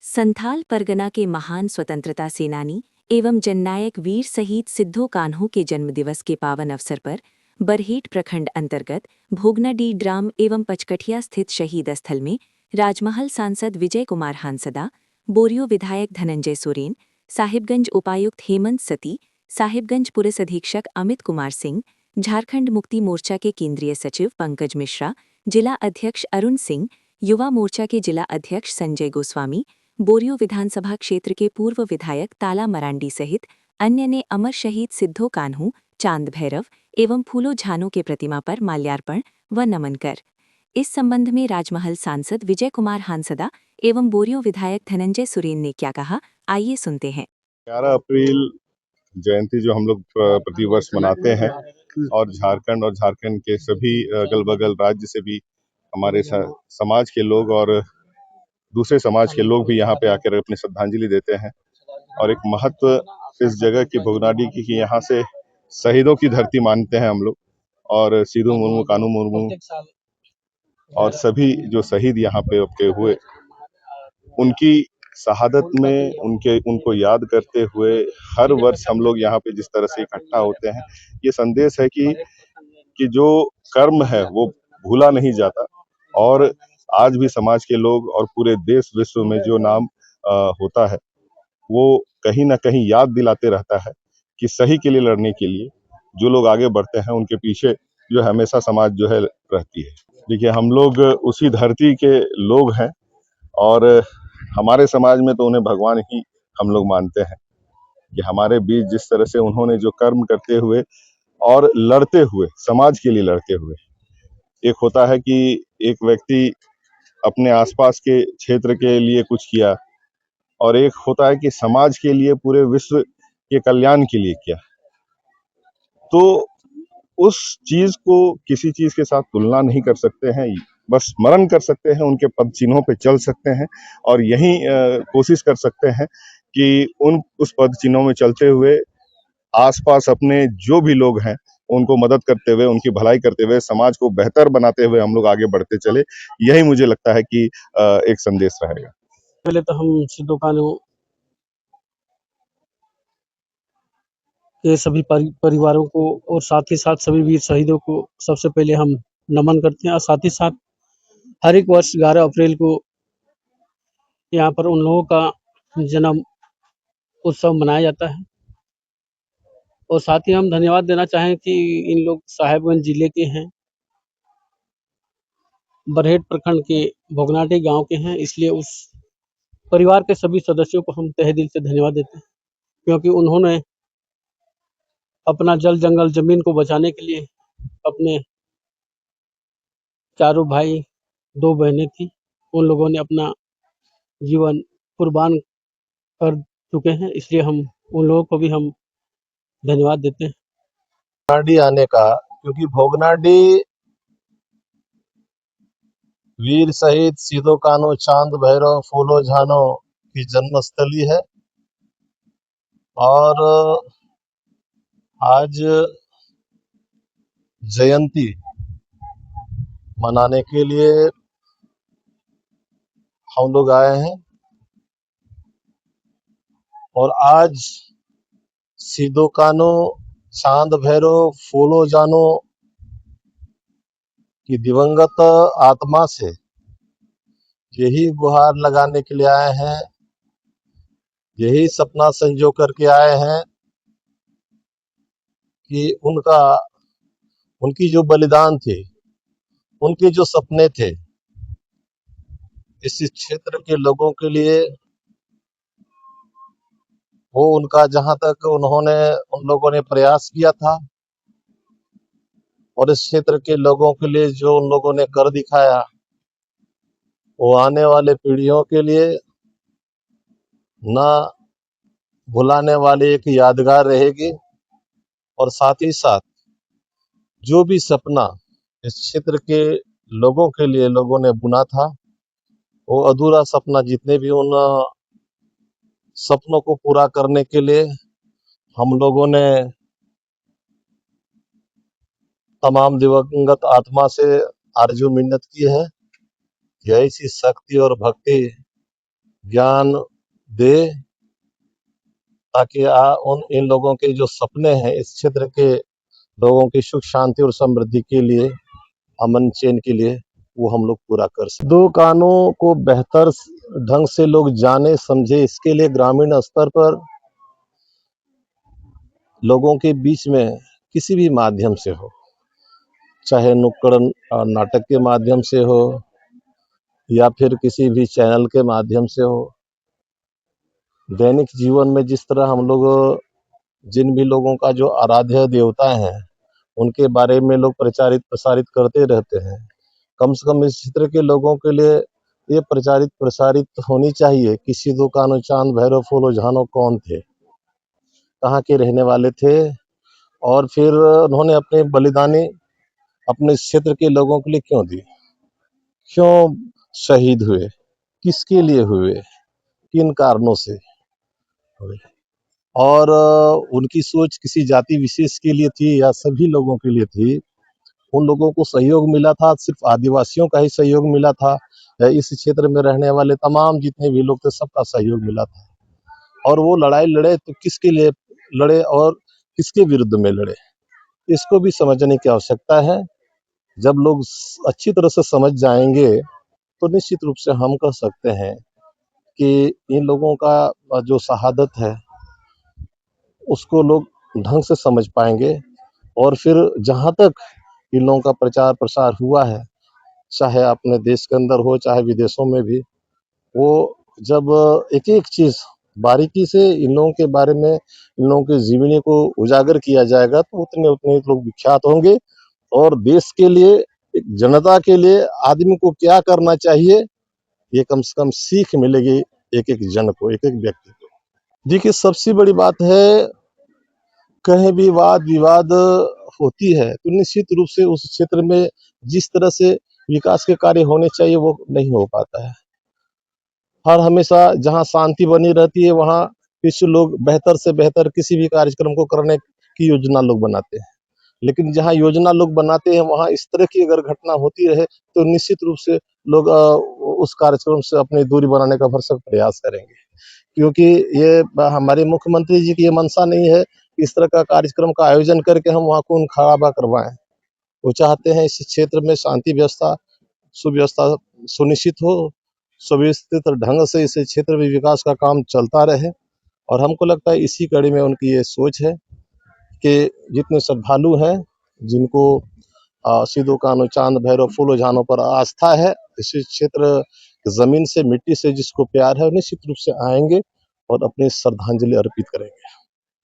संथाल परगना के महान स्वतंत्रता सेनानी एवं जननायक वीर शहीद सिद्धो कान्हू के जन्मदिवस के पावन अवसर पर बरहेट प्रखंड अंतर्गत भोगनाडीह ग्राम एवं पचकठिया स्थित शहीद स्थल में राजमहल सांसद विजय कुमार हांसदा, बोरियो विधायक धनंजय सोरेन, साहिबगंज उपायुक्त हेमंत सती, साहिबगंज पुलिस अधीक्षक अमित कुमार सिंह, झारखंड मुक्ति मोर्चा के केंद्रीय सचिव पंकज मिश्रा, जिला अध्यक्ष अरुण सिंह, युवा मोर्चा के जिला अध्यक्ष संजय गोस्वामी, बोरियो विधानसभा क्षेत्र के पूर्व विधायक ताला मरांडी सहित अन्य ने अमर शहीद सिद्धो कान्हू, चांद भैरव एवं फूलो झानो के प्रतिमा पर माल्यार्पण व नमन कर इस संबंध में राजमहल सांसद विजय कुमार हांसदा एवं बोरियो विधायक धनंजय सोरेन ने क्या कहा, आइए सुनते हैं। 11 अप्रैल जयंती जो हम लोग प्रतिवर्ष मनाते हैं और झारखंड के सभी अगल बगल राज्य से भी हमारे समाज के लोग और दूसरे समाज के लोग भी यहाँ पे आकर अपनी श्रद्धांजलि देते हैं। और एक महत्व इस जगह की भोगनाडीह की कि यहाँ से शहीदों की धरती मानते हैं हम लोग, और सिद्धू मुर्मू, कानू मुर्मू और सभी जो शहीद यहाँ पे हुए, उनकी शहादत में उनको याद करते हुए हर वर्ष हम लोग यहाँ पे जिस तरह से इकट्ठा होते हैं, ये संदेश है कि जो कर्म है वो भूला नहीं जाता। और आज भी समाज के लोग और पूरे देश विश्व में जो नाम होता है वो कहीं ना कहीं याद दिलाते रहता है कि सही के लिए लड़ने के लिए जो लोग आगे बढ़ते हैं उनके पीछे जो हमेशा समाज जो है रहती है। देखिए, हम लोग उसी धरती के लोग हैं और हमारे समाज में तो उन्हें भगवान ही हम लोग मानते हैं कि हमारे बीच जिस तरह से उन्होंने जो कर्म करते हुए और लड़ते हुए, समाज के लिए लड़ते हुए, एक होता है कि एक व्यक्ति अपने आसपास के क्षेत्र के लिए कुछ किया और एक होता है कि समाज के लिए, पूरे विश्व के कल्याण के लिए किया। तो उस चीज को किसी चीज के साथ तुलना नहीं कर सकते हैं, बस स्मरण कर सकते हैं, उनके पद चिन्हों पे चल सकते हैं और यही कोशिश कर सकते हैं कि उस पद चिन्हों में चलते हुए आसपास अपने जो भी लोग हैं उनको मदद करते हुए, उनकी भलाई करते हुए, समाज को बेहतर बनाते हुए हम लोग आगे बढ़ते चले। यही मुझे लगता है कि एक संदेश रहेगा। पहले तो हम सिद्धो कान्हू के सभी परिवारों को और साथ ही साथ सभी वीर शहीदों को सबसे पहले हम नमन करते हैं। और साथ ही साथ हर एक वर्ष 11 अप्रैल को यहाँ पर उन लोगों का जन्म उत्सव मनाया जाता है। और साथ ही हम धन्यवाद देना चाहें कि इन लोग साहिबगंज जिले के हैं, बरहेट प्रखंड के भोगनाडीह गांव के हैं, इसलिए उस परिवार के सभी सदस्यों को हम तहे दिल से धन्यवाद देते हैं, क्योंकि उन्होंने अपना जल जंगल जमीन को बचाने के लिए अपने चारों भाई, 2 बहनें थी, उन लोगों ने अपना जीवन कुर्बान कर चुके हैं, इसलिए हम उन लोगों को भी हम धन्यवाद देते हैं। भोगनाडीह आने का, क्योंकि भोगनाडीह वीर शहीद सिद्धो कान्हू, चांद भैरव, फूलो झानो की जन्मस्थली है। और आज जयंती मनाने के लिए हम लोग आए हैं और आज सिद्धो कान्हू, चांद भैरव, फूलो जानो की दिवंगत आत्मा से यही गुहार लगाने के लिए आए हैं, यही सपना संजो करके आए हैं कि उनकी जो बलिदान थे, उनके जो सपने थे, इस क्षेत्र के लोगों के लिए, वो उनका जहां तक उन लोगों ने प्रयास किया था और इस क्षेत्र के लोगों के लिए जो उन लोगों ने कर दिखाया, वो आने वाले पीढ़ियों के लिए ना भुलाने वाली एक यादगार रहेगी। और साथ ही साथ जो भी सपना इस क्षेत्र के लोगों के लिए लोगों ने बुना था, वो अधूरा सपना, जितने भी उन सपनों को पूरा करने के लिए हम लोगों ने तमाम दिवंगत आत्मा से आरजू मिन्नत की है कि ऐसी शक्ति और भक्ति ज्ञान दे, ताकि इन लोगों के जो सपने हैं इस क्षेत्र के लोगों की सुख शांति और समृद्धि के लिए, अमन चैन के लिए, वो हम लोग पूरा कर सकें। दो कानों को बेहतर ढंग से लोग जाने समझे, इसके लिए ग्रामीण स्तर पर लोगों के बीच में किसी भी माध्यम से हो, चाहे नुक्कड़ नाटक के माध्यम से हो या फिर किसी भी चैनल के माध्यम से हो, दैनिक जीवन में जिस तरह हम लोग जिन भी लोगों का जो आराध्य देवता है उनके बारे में लोग प्रचारित प्रसारित करते रहते हैं, कम से कम इस क्षेत्र के लोगों के लिए ये प्रचारित प्रसारित होनी चाहिए कि सिद्धू कान्हू चांद भैरव फूलो झानो कौन थे, कहाँ के रहने वाले थे, और फिर उन्होंने अपने बलिदानी अपने इस क्षेत्र के लोगों के लिए क्यों दी, क्यों शहीद हुए, किसके लिए हुए, किन कारणों से हुए, और उनकी सोच किसी जाति विशेष के लिए थी या सभी लोगों के लिए थी। उन लोगों को सहयोग मिला था, सिर्फ आदिवासियों का ही सहयोग मिला था या इस क्षेत्र में रहने वाले तमाम जितने भी लोग थे सबका सहयोग मिला था, और वो लड़ाई लड़े तो किसके लिए लड़े और किसके विरुद्ध में लड़े, इसको भी समझने की आवश्यकता है। जब लोग अच्छी तरह से समझ जाएंगे तो निश्चित रूप से हम कह सकते हैं कि इन लोगों का जो शहादत है उसको लोग ढंग से समझ पाएंगे, और फिर जहां तक इन लोगों का प्रचार प्रसार हुआ है, चाहे अपने देश के अंदर हो चाहे विदेशों में भी, वो जब एक एक चीज बारीकी से इन लोगों के बारे में, इन लोगों की जीवनी को उजागर किया जाएगा तो उतने उतने लोग विख्यात होंगे, और देश के लिए, एक जनता के लिए आदमी को क्या करना चाहिए ये कम से कम सीख मिलेगी एक एक जन को, एक एक व्यक्ति को। देखिए सबसे बड़ी बात है, कहीं भी वाद विवाद होती है तो निश्चित रूप से उस क्षेत्र में जिस तरह से विकास के कार्य होने चाहिए वो नहीं हो पाता है। हर हमेशा जहाँ शांति बनी रहती है वहाँ कुछ लोग बेहतर से बेहतर किसी भी कार्यक्रम को करने की योजना लोग बनाते हैं, लेकिन जहाँ योजना लोग बनाते हैं वहाँ इस तरह की अगर घटना होती रहे तो निश्चित रूप से लोग उस कार्यक्रम से अपनी दूरी बनाने का भरसक प्रयास करेंगे, क्योंकि ये हमारे मुख्यमंत्री जी की ये मंशा नहीं है कि इस तरह का कार्यक्रम का आयोजन करके हम वहाँ खून खराबा करवाएं। वो चाहते हैं इस क्षेत्र में शांति व्यवस्था सुव्यवस्था सुनिश्चित हो, सुव्यवस्थित ढंग से इस क्षेत्र में विकास का काम चलता रहे, और हमको लगता है इसी कड़ी में उनकी ये सोच है कि जितने श्रद्धालु हैं जिनको सिद्धू कान्हू चांद भैरव फूलो झानो पर आस्था है, इस क्षेत्र जमीन से मिट्टी से जिसको प्यार है निश्चित रूप से आएंगे और अपनी श्रद्धांजलि अर्पित करेंगे।